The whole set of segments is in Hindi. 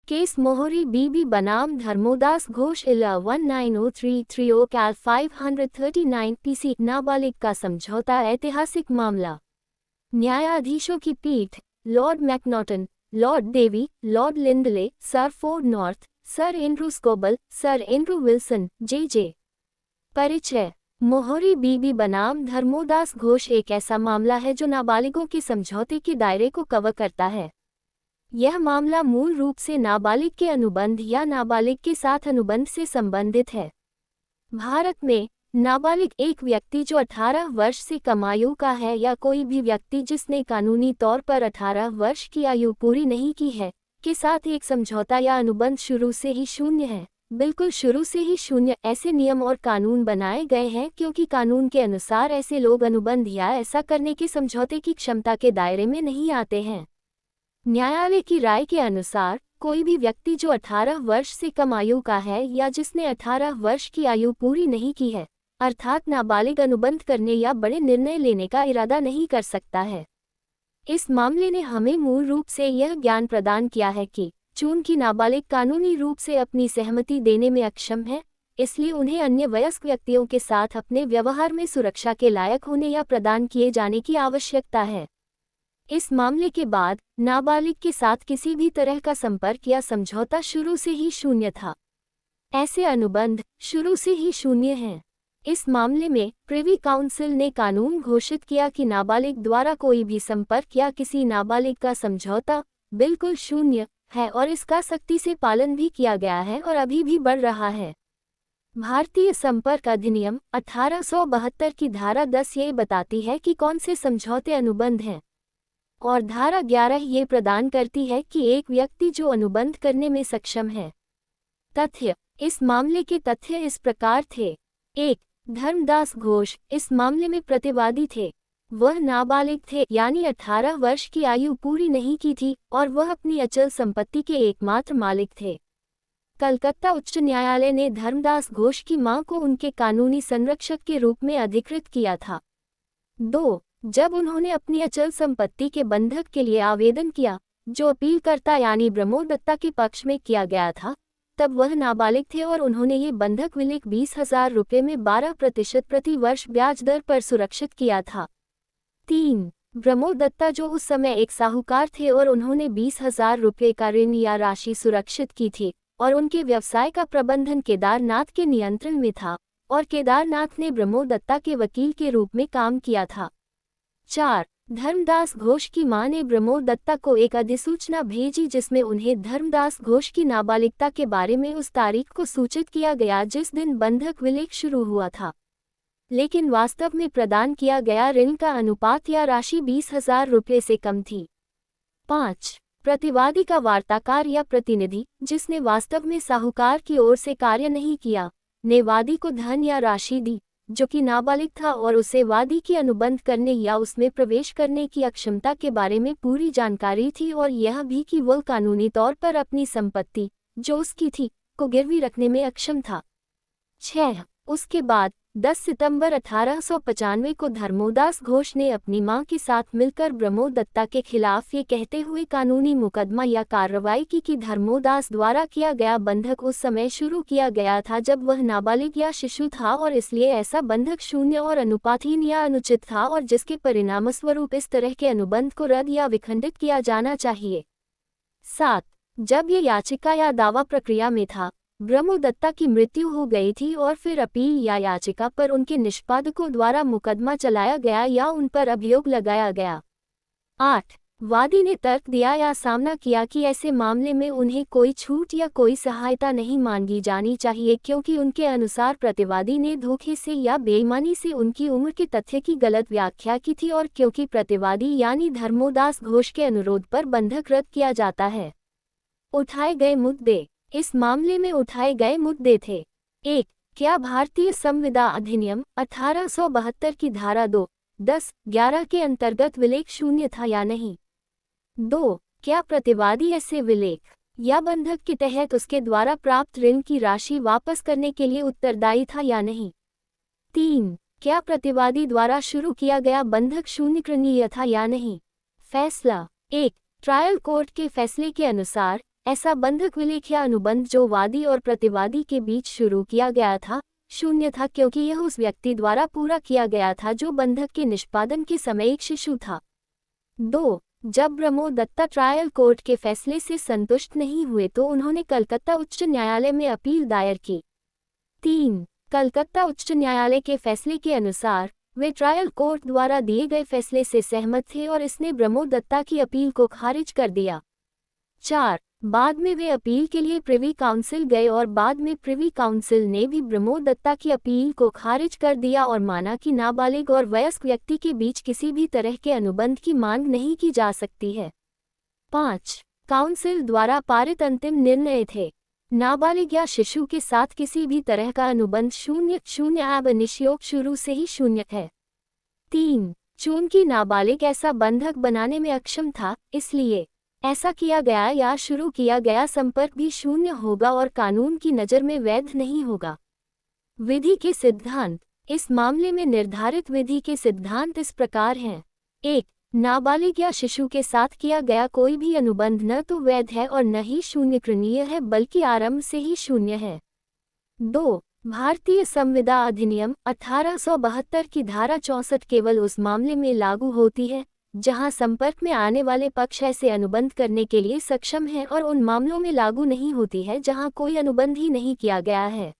केस मोहरी बीबी बनाम धर्मोदास घोष इला 19033 कैल 539 पीसी नाबालिग का समझौता ऐतिहासिक मामला। न्यायाधीशों की पीठ Lord Macnaghten, Lord Davey, Lord Lindley, Sir Ford North, Sir Andrew Scoble, Sir Andrew Wilson, J. परिचय। मोहरी बीबी बनाम धर्मोदास घोष एक ऐसा मामला है जो नाबालिगों के समझौते के दायरे को कवर करता है। यह मामला मूल रूप से नाबालिग के अनुबंध या नाबालिग के साथ अनुबंध से संबंधित है। भारत में नाबालिग एक व्यक्ति जो 18 वर्ष से कम आयु का है या कोई भी व्यक्ति जिसने कानूनी तौर पर 18 वर्ष की आयु पूरी नहीं की है, के साथ एक समझौता या अनुबंध शुरू से ही शून्य है। बिल्कुल शुरू से ही शून्य। ऐसे नियम और कानून बनाए गए हैं क्योंकि कानून के अनुसार ऐसे लोग अनुबंध या ऐसा करने के समझौते की क्षमता के दायरे में नहीं आते हैं। न्यायालय की राय के अनुसार कोई भी व्यक्ति जो 18 वर्ष से कम आयु का है या जिसने 18 वर्ष की आयु पूरी नहीं की है, अर्थात नाबालिग अनुबंध करने या बड़े निर्णय लेने का इरादा नहीं कर सकता है। इस मामले ने हमें मूल रूप से यह ज्ञान प्रदान किया है कि चूंकि नाबालिग कानूनी रूप से अपनी सहमति देने में अक्षम है, इसलिए उन्हें अन्य वयस्क व्यक्तियों के साथ अपने व्यवहार में सुरक्षा के लायक होने या प्रदान किए जाने की आवश्यकता है। इस मामले के बाद नाबालिग के साथ किसी भी तरह का संपर्क या समझौता शुरू से ही शून्य था। ऐसे अनुबंध शुरू से ही शून्य हैं। इस मामले में प्रिवी काउंसिल ने कानून घोषित किया कि नाबालिग द्वारा कोई भी संपर्क या किसी नाबालिग का समझौता बिल्कुल शून्य है और इसका सख्ती से पालन भी किया गया है और अभी भी बढ़ रहा है। भारतीय संपर्क अधिनियम 1872 की धारा 10 ये बताती है कि कौन से समझौते अनुबंध हैं, और धारा 11 ये प्रदान करती है कि एक व्यक्ति जो अनुबंध करने में सक्षम है। तथ्य। इस मामले के तथ्य इस प्रकार थे। 1. धर्मदास घोष इस मामले में प्रतिवादी थे। वह नाबालिग थे, यानी 18 वर्ष की आयु पूरी नहीं की थी, और वह अपनी अचल संपत्ति के एकमात्र मालिक थे। कलकत्ता उच्च न्यायालय ने धर्मदास घोष की मां को उनके कानूनी संरक्षक के रूप में अधिकृत किया था। 2. जब उन्होंने अपनी अचल संपत्ति के बंधक के लिए आवेदन किया, जो अपीलकर्ता यानी ब्रह्मोदत्ता के पक्ष में किया गया था, तब वह नाबालिग थे और उन्होंने ये बंधक विलेख 20,000 रुपये में 12% प्रति वर्ष ब्याज दर पर सुरक्षित किया था। 3. ब्रह्मोदत्ता जो उस समय एक साहूकार थे और उन्होंने 20,000 रुपये का ऋण या राशि सुरक्षित की थी, और उनके व्यवसाय का प्रबंधन केदारनाथ के नियंत्रण में था, और केदारनाथ ने ब्रह्मोदत्ता के वकील के रूप में काम किया था। 4. धर्मदास घोष की मां ने ब्रह्मोदत्ता को एक अधिसूचना भेजी जिसमें उन्हें धर्मदास घोष की नाबालिगता के बारे में उस तारीख को सूचित किया गया जिस दिन बंधक विलेख शुरू हुआ था, लेकिन वास्तव में प्रदान किया गया ऋण का अनुपात या राशि 20,000 रुपये से कम थी। 5. प्रतिवादी का वार्ताकार या प्रतिनिधि, जिसने वास्तव में साहूकार की ओर से कार्य नहीं किया, ने वादी को धन या राशि दी, जो कि नाबालिग था, और उसे वादी की अनुबंध करने या उसमें प्रवेश करने की अक्षमता के बारे में पूरी जानकारी थी, और यह भी कि वह कानूनी तौर पर अपनी संपत्ति, जो उसकी थी, को गिरवी रखने में अक्षम था। 6. उसके बाद 10 सितंबर 1895 को धर्मोदास घोष ने अपनी मां के साथ मिलकर ब्रह्मोदत्ता के खिलाफ ये कहते हुए कानूनी मुकदमा या कार्रवाई की कि धर्मोदास द्वारा किया गया बंधक उस समय शुरू किया गया था जब वह नाबालिग या शिशु था, और इसलिए ऐसा बंधक शून्य और अनुपातहीन या अनुचित था, और जिसके परिणामस्वरूप इस तरह के अनुबंध को रद्द या विखंडित किया जाना चाहिए। 7. जब ये याचिका या दावा प्रक्रिया में था, ब्रह्मोदत्ता की मृत्यु हो गई थी और फिर अपील या याचिका पर उनके निष्पादकों द्वारा मुकदमा चलाया गया या उन पर अभियोग लगाया गया। 8. वादी ने तर्क दिया या सामना किया कि ऐसे मामले में उन्हें कोई छूट या कोई सहायता नहीं मांगी जानी चाहिए क्योंकि उनके अनुसार प्रतिवादी ने धोखे से या बेईमानी से उनकी उम्र के तथ्य की गलत व्याख्या की थी, और क्योंकि प्रतिवादी यानी धर्मोदास घोष के अनुरोध पर बंधक रद्द किया जाता है। उठाए गए मुद्दे। इस मामले में उठाए गए मुद्दे थे। 1. क्या भारतीय संविदा अधिनियम 1872 की धारा 2, 10, 11 के अंतर्गत विलेख शून्य था या नहीं? 2. क्या प्रतिवादी ऐसे विलेख या बंधक के तहत उसके द्वारा प्राप्त ऋण की राशि वापस करने के लिए उत्तरदायी था या नहीं? 3. क्या प्रतिवादी द्वारा शुरू किया गया बंधक शून्यकरणीय था या नहीं? फैसला। 1. ट्रायल कोर्ट के फैसले के अनुसार ऐसा बंधक विलेख या अनुबंध जो वादी और प्रतिवादी के बीच शुरू किया गया था, शून्य था क्योंकि यह उस व्यक्ति द्वारा पूरा किया गया था जो बंधक के निष्पादन के समय एक शिशु था। 2. जब ब्रह्मोदत्ता ट्रायल कोर्ट के फैसले से संतुष्ट नहीं हुए तो उन्होंने कलकत्ता उच्च न्यायालय में अपील दायर की। 3. कलकत्ता उच्च न्यायालय के फैसले के अनुसार वे ट्रायल कोर्ट द्वारा दिए गए फैसले से सहमत थे और इसने ब्रह्मोदत्ता की अपील को खारिज कर दिया। 4. बाद में वे अपील के लिए प्रिवी काउंसिल गए और बाद में प्रिवी काउंसिल ने भी ब्रह्मोदत्ता की अपील को खारिज कर दिया और माना कि नाबालिग और वयस्क व्यक्ति के बीच किसी भी तरह के अनुबंध की मांग नहीं की जा सकती है। 5. काउंसिल द्वारा पारित अंतिम निर्णय थे नाबालिग या शिशु के साथ किसी भी तरह का अनुबंध शून्य ab initio शुरू से ही शून्य है। 3. चूंकि नाबालिग ऐसा बंधक बनाने में अक्षम था, इसलिए ऐसा किया गया या शुरू किया गया संपर्क भी शून्य होगा और कानून की नज़र में वैध नहीं होगा। विधि के सिद्धांत। इस मामले में निर्धारित विधि के सिद्धांत इस प्रकार हैं। 1. नाबालिग या शिशु के साथ किया गया कोई भी अनुबंध न तो वैध है और न ही शून्यकरणीय है बल्कि आरंभ से ही शून्य है। 2. भारतीय संविदा अधिनियम 1872 की धारा 64 केवल उस मामले में लागू होती है जहां संपर्क में आने वाले पक्ष ऐसे अनुबंध करने के लिए सक्षम हैं और उन मामलों में लागू नहीं होती है जहां कोई अनुबंध ही नहीं किया गया है।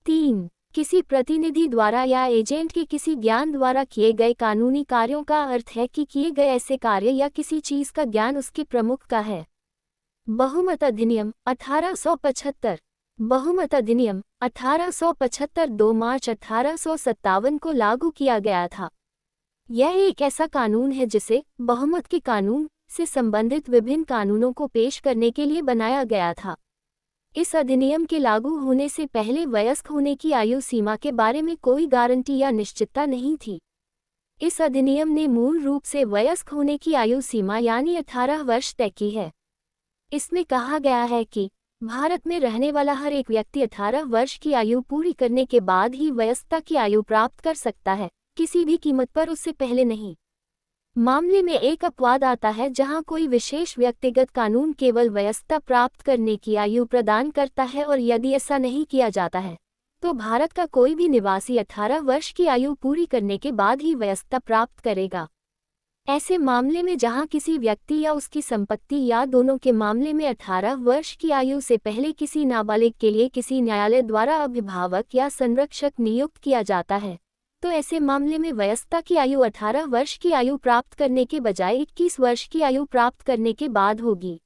3. किसी प्रतिनिधि द्वारा या एजेंट के किसी ज्ञान द्वारा किए गए कानूनी कार्यों का अर्थ है कि किए गए ऐसे कार्य या किसी चीज का ज्ञान उसके प्रमुख का है। बहुमत अधिनियम 1875। बहुमत अधिनियम 1875 2 मार्च 1857 को लागू किया गया था। यह एक ऐसा कानून है जिसे बहुमत के कानून से संबंधित विभिन्न कानूनों को पेश करने के लिए बनाया गया था। इस अधिनियम के लागू होने से पहले वयस्क होने की आयु सीमा के बारे में कोई गारंटी या निश्चितता नहीं थी। इस अधिनियम ने मूल रूप से वयस्क होने की आयु सीमा यानी 18 वर्ष तय की है। इसमें कहा गया है कि भारत में रहने वाला हर एक व्यक्ति 18 वर्ष की आयु पूरी करने के बाद ही वयस्कता की आयु प्राप्त कर सकता है, किसी भी कीमत पर उससे पहले नहीं। मामले में एक अपवाद आता है जहां कोई विशेष व्यक्तिगत कानून केवल वयस्कता प्राप्त करने की आयु प्रदान करता है और यदि ऐसा नहीं किया जाता है तो भारत का कोई भी निवासी 18 वर्ष की आयु पूरी करने के बाद ही वयस्कता प्राप्त करेगा। ऐसे मामले में जहां किसी व्यक्ति या उसकी संपत्ति या दोनों के मामले में 18 वर्ष की आयु से पहले किसी नाबालिग के लिए किसी न्यायालय द्वारा अभिभावक या संरक्षक नियुक्त किया जाता है तो ऐसे मामले में वयस्कता की आयु 18 वर्ष की आयु प्राप्त करने के बजाय 21 वर्ष की आयु प्राप्त करने के बाद होगी।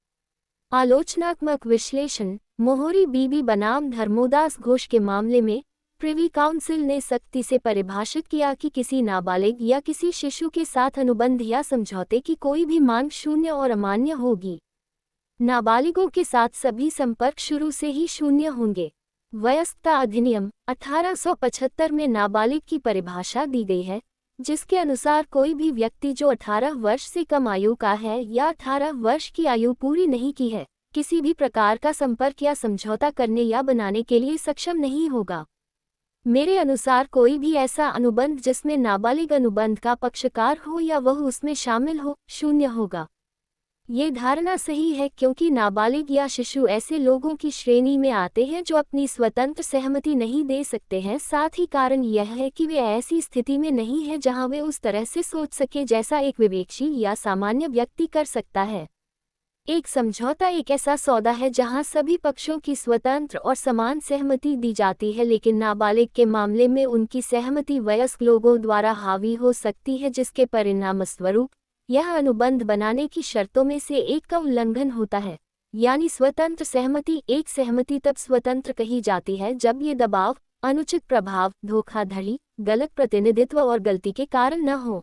आलोचनात्मक विश्लेषण। मोहरी बीबी बनाम धर्मोदास घोष के मामले में प्रिवी काउंसिल ने सख्ती से परिभाषित किया कि किसी नाबालिग या किसी शिशु के साथ अनुबंध या समझौते की कोई भी मांग शून्य और अमान्य होगी। नाबालिगों के साथ सभी संपर्क शुरू से ही शून्य होंगे। वयस्कता अधिनियम 1875 में नाबालिग की परिभाषा दी गई है जिसके अनुसार कोई भी व्यक्ति जो 18 वर्ष से कम आयु का है या 18 वर्ष की आयु पूरी नहीं की है किसी भी प्रकार का संपर्क या समझौता करने या बनाने के लिए सक्षम नहीं होगा। मेरे अनुसार कोई भी ऐसा अनुबंध जिसमें नाबालिग अनुबंध का पक्षकार हो या वह उसमें शामिल हो शून्य होगा। ये धारणा सही है क्योंकि नाबालिग या शिशु ऐसे लोगों की श्रेणी में आते हैं जो अपनी स्वतंत्र सहमति नहीं दे सकते हैं। साथ ही कारण यह है कि वे ऐसी स्थिति में नहीं हैं जहां वे उस तरह से सोच सके जैसा एक विवेकशील या सामान्य व्यक्ति कर सकता है। एक समझौता एक ऐसा सौदा है जहां सभी पक्षों की स्वतंत्र और समान सहमति दी जाती है, लेकिन नाबालिग के मामले में उनकी सहमति वयस्क लोगों द्वारा हावी हो सकती है जिसके परिणामस्वरूप यह अनुबंध बनाने की शर्तों में से एक का उल्लंघन होता है। यानी स्वतंत्र सहमति। एक सहमति तब स्वतंत्र कही जाती है जब ये दबाव, अनुचित प्रभाव, धोखाधड़ी, गलत प्रतिनिधित्व और गलती के कारण न हो।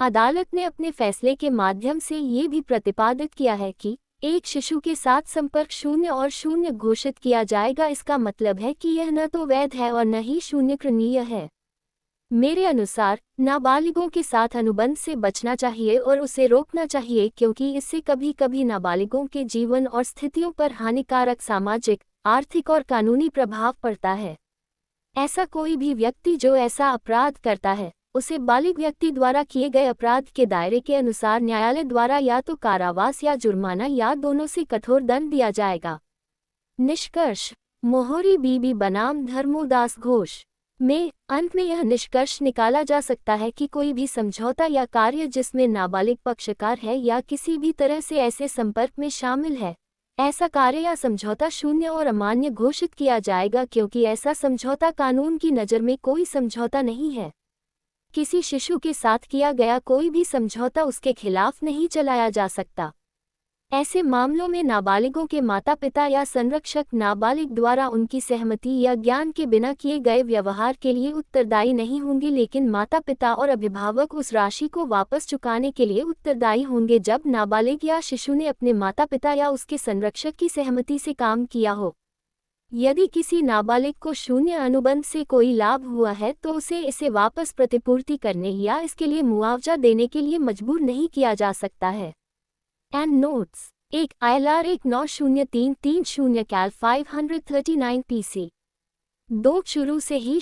अदालत ने अपने फैसले के माध्यम से ये भी प्रतिपादित किया है कि एक शिशु के साथ संपर्क शून्य और शून्य घोषित किया जाएगा। इसका मतलब है कि यह न तो वैध है और न ही शून्यकरणीय है। मेरे अनुसार नाबालिगों के साथ अनुबंध से बचना चाहिए और उसे रोकना चाहिए क्योंकि इससे कभी कभी नाबालिगों के जीवन और स्थितियों पर हानिकारक सामाजिक, आर्थिक और कानूनी प्रभाव पड़ता है। ऐसा कोई भी व्यक्ति जो ऐसा अपराध करता है उसे बालिग व्यक्ति द्वारा किए गए अपराध के दायरे के अनुसार न्यायालय द्वारा या तो कारावास या जुर्माना या दोनों से कठोर दंड दिया जाएगा। निष्कर्ष। मोहरी बीबी बनाम धर्मोदास घोष में अंत में यह निष्कर्ष निकाला जा सकता है कि कोई भी समझौता या कार्य जिसमें नाबालिग पक्षकार है या किसी भी तरह से ऐसे संपर्क में शामिल है, ऐसा कार्य या समझौता शून्य और अमान्य घोषित किया जाएगा, क्योंकि ऐसा समझौता कानून की नज़र में कोई समझौता नहीं है। किसी शिशु के साथ किया गया कोई भी समझौता उसके खिलाफ नहीं चलाया जा सकता। ऐसे मामलों में नाबालिगों के माता पिता या संरक्षक नाबालिग द्वारा उनकी सहमति या ज्ञान के बिना किए गए व्यवहार के लिए उत्तरदायी नहीं होंगे, लेकिन माता पिता और अभिभावक उस राशि को वापस चुकाने के लिए उत्तरदायी होंगे जब नाबालिग या शिशु ने अपने माता पिता या उसके संरक्षक की सहमति से काम किया हो। यदि किसी नाबालिग को शून्य अनुबंध से कोई लाभ हुआ है तो उसे इसे वापस प्रतिपूर्ति करने या इसके लिए मुआवजा देने के लिए मजबूर नहीं किया जा सकता है। एंड नोट्स 1 ILR 190330 कैल 539 PC 2 शुरू से ही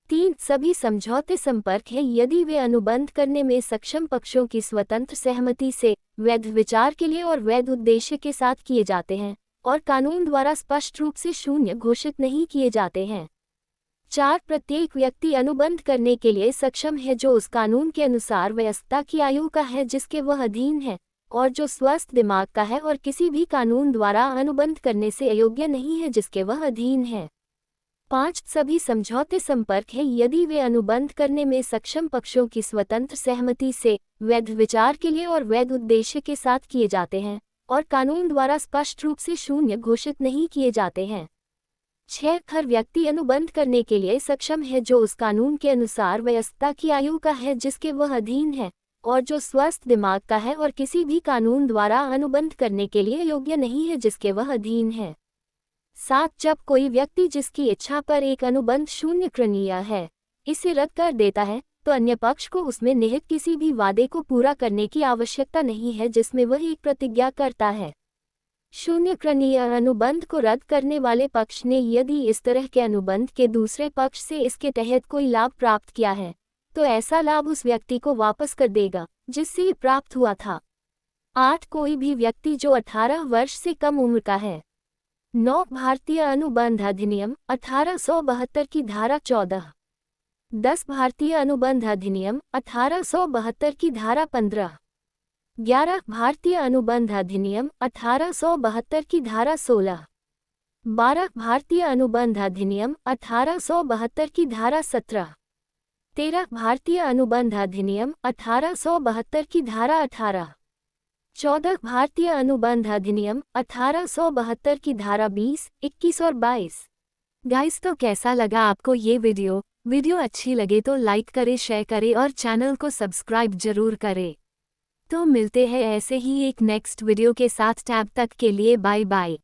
3 सभी समझौते संपर्क है यदि वे अनुबंध करने में सक्षम पक्षों की स्वतंत्र सहमति से, वैध विचार के लिए और वैध उद्देश्य के साथ किए जाते हैं और कानून द्वारा स्पष्ट रूप से शून्य घोषित नहीं किए जाते हैं। 4 प्रत्येक व्यक्ति अनुबंध करने के लिए सक्षम है जो उस कानून के अनुसार वयस्कता की आयु का है जिसके वह अधीन है, और जो स्वस्थ दिमाग का है और किसी भी कानून द्वारा अनुबंध करने से अयोग्य नहीं है जिसके वह अधीन है। 5 सभी समझौते संपर्क है यदि वे अनुबंध करने में सक्षम पक्षों की स्वतंत्र सहमति से, वैध विचार के लिए और वैध उद्देश्य के साथ किए जाते हैं और कानून द्वारा स्पष्ट रूप से शून्य घोषित नहीं किए जाते हैं। 6 हर व्यक्ति अनुबंध करने के लिए सक्षम है जो उस कानून के अनुसार वयस्कता की आयु का है जिसके वह अधीन है और जो स्वस्थ दिमाग का है और किसी भी कानून द्वारा अनुबंध करने के लिए योग्य नहीं है जिसके वह अधीन है। 7 जब कोई व्यक्ति जिसकी इच्छा पर एक अनुबंध शून्य करणीय है इसे रद्द कर देता है तो अन्य पक्ष को उसमें निहित किसी भी वादे को पूरा करने की आवश्यकता नहीं है जिसमें वह एक प्रतिज्ञा करता है। शून्य करणीय अनुबंध को रद्द करने वाले पक्ष ने यदि इस तरह के अनुबंध के दूसरे पक्ष से इसके तहत कोई लाभ प्राप्त किया है तो ऐसा लाभ उस व्यक्ति को वापस कर देगा जिससे ये प्राप्त हुआ था। 8 कोई भी व्यक्ति जो 18 वर्ष से कम उम्र का है। 9 भारतीय अनुबंध अधिनियम 1872 की धारा 14। 10 भारतीय अनुबंध अधिनियम 1872 की धारा 15। 11 भारतीय अनुबंध अधिनियम 1872 की धारा 16। 12 भारतीय अनुबंध अधिनियम 1872 की धारा 17। 13 भारतीय अनुबंध अधिनियम 1872 की धारा 18। 14 भारतीय अनुबंध अधिनियम 1872 की धारा 20, 21 और 22। गाइस तो कैसा लगा आपको ये वीडियो अच्छी लगे तो लाइक करें, शेयर करें और चैनल को सब्सक्राइब जरूर करें। तो मिलते हैं ऐसे ही एक नेक्स्ट वीडियो के साथ, तब तक के लिए बाय बाय।